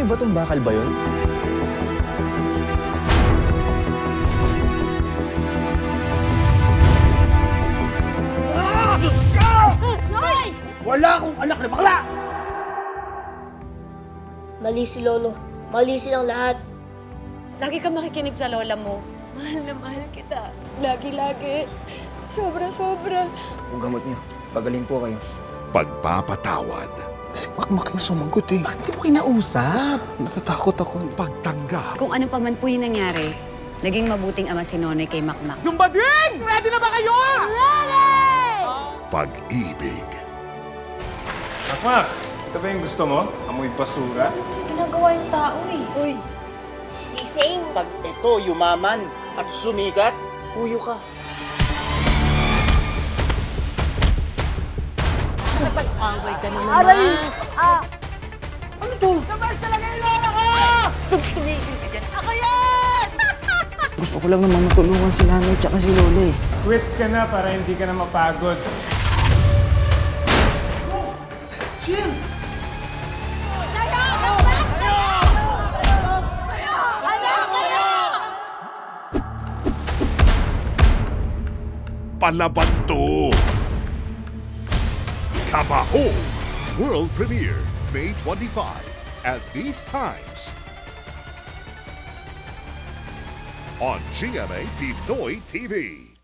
ba tong bakal ba yun? Noy! Wala akong anak na bakla! Mali si Lolo. Mali silang lahat. Lagi ka makikinig sa lola mo. Mahal na mahal kita. Lagi-lagi. Sobra-sobra. Ang gamot niyo. Pagaling po kayo. Pagpapatawad, Si Makmak yung sumagot eh. Bakit di mo kinausap? Natatakot ako. pagtanggap, Kung ano pa man po yung nangyari, naging mabuting ama si Nonoy kay Makmak. Zumbading! Ready na ba kayo? pag-ibig, Makmak, ito ba yung gusto mo? Amoy basura? Ginagawa yung tao eh. Uy, Sising! pag ito yumaman at sumikat, huyo ka. Napag-away ka na naman. Aray! Ah! Ano to? Labas talaga yung lola ko! Ako yan! Gusto ko lang naman matulungan si nanay tsaka si lola eh. Quit ka na para hindi ka na mapagod. palaban to! Kabaho! World premiere, May 25 at these times. On GMA Pinoy TV.